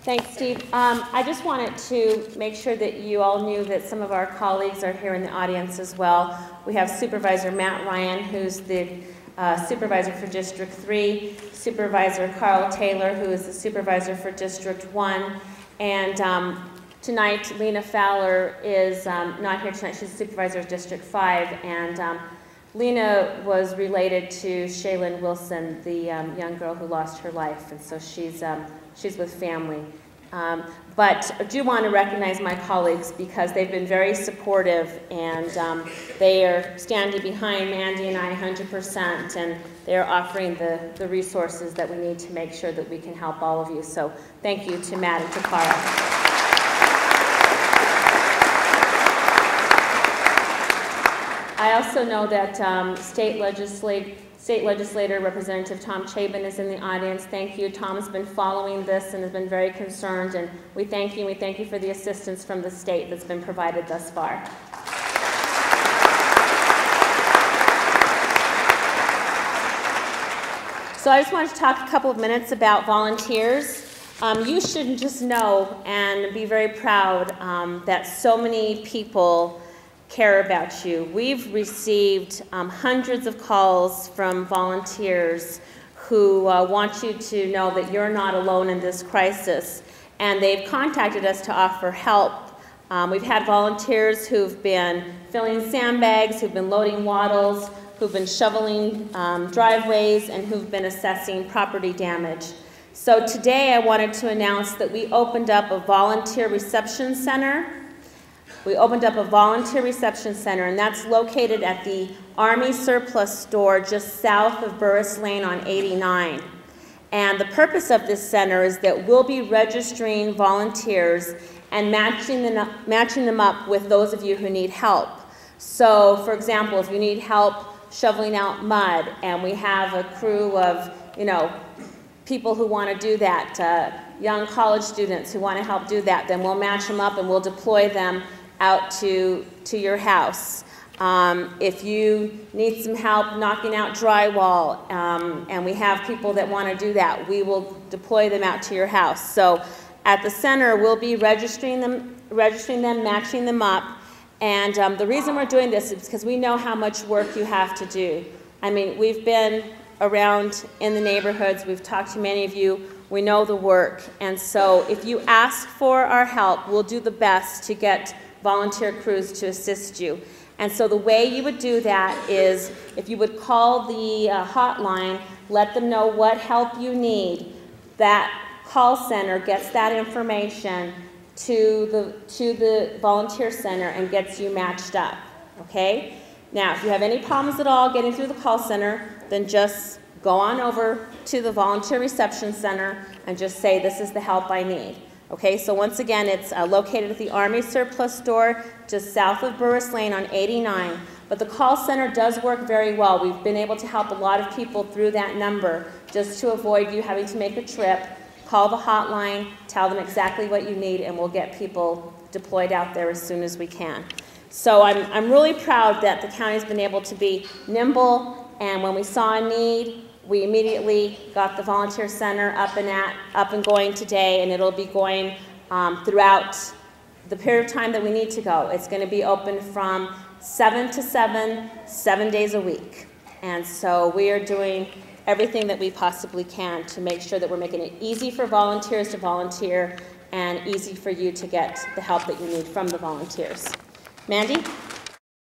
Thanks, Steve. I just wanted to make sure that you all knew that some of our colleagues are here in the audience as well. We have Supervisor Matt Ryan, who's the Supervisor for District 3, Supervisor Carl Taylor, who is the Supervisor for District 1, and tonight Lena Fowler is not here tonight. She's the Supervisor of District 5, and Lena was related to Shaylin Wilson, the young girl who lost her life, and so she's with family. But I do want to recognize my colleagues because they've been very supportive, and they are standing behind Mandy and I 100%, and they're offering the resources that we need to make sure that we can help all of you. So thank you to Matt and to Carl. I also know that State Legislator Representative Tom Chabin is in the audience. Thank you. Tom has been following this and has been very concerned, and we thank you. We thank you for the assistance from the state that's been provided thus far. So I just wanted to talk a couple of minutes about volunteers. You should just know and be very proud that so many people care about you. We've received hundreds of calls from volunteers who want you to know that you're not alone in this crisis, and they've contacted us to offer help. We've had volunteers who've been filling sandbags, who've been loading wattles, who've been shoveling driveways, and who've been assessing property damage. So today I wanted to announce that we opened up a volunteer reception center. We opened up a volunteer reception center, and that's located at the Army Surplus Store just south of Burris Lane on 89. And the purpose of this center is that we'll be registering volunteers and matching them up with those of you who need help. So, for example, if you need help shoveling out mud, and we have a crew of, people who want to do that, young college students who want to help do that, then we'll match them up and we'll deploy them out to your house. If you need some help knocking out drywall, and we have people that want to do that, we will deploy them out to your house. So at the center, we'll be registering them, matching them up, and the reason we're doing this is because we know how much work you have to do. I mean, we've been around in the neighborhoods, we've talked to many of you, we know the work, and so if you ask for our help, we'll do the best to get volunteer crews to assist you. And so the way you would do that is if you would call the hotline, let them know what help you need. That call center gets that information to the volunteer center and gets you matched up, okay? Now, if you have any problems at all getting through the call center, then just go on over to the volunteer reception center and just say, this is the help I need. Okay, so once again, it's located at the Army Surplus Store just south of Burris Lane on 89. But the call center does work very well. We've been able to help a lot of people through that number just to avoid you having to make a trip. Call the hotline, tell them exactly what you need, and we'll get people deployed out there as soon as we can. So I'm really proud that the county's been able to be nimble, and when we saw a need, we immediately got the volunteer center up and going today, and it'll be going throughout the period of time that we need to go. It's going to be open from 7 to 7, 7 days a week. And so we are doing everything that we possibly can to make sure that we're making it easy for volunteers to volunteer and easy for you to get the help that you need from the volunteers. Mandy?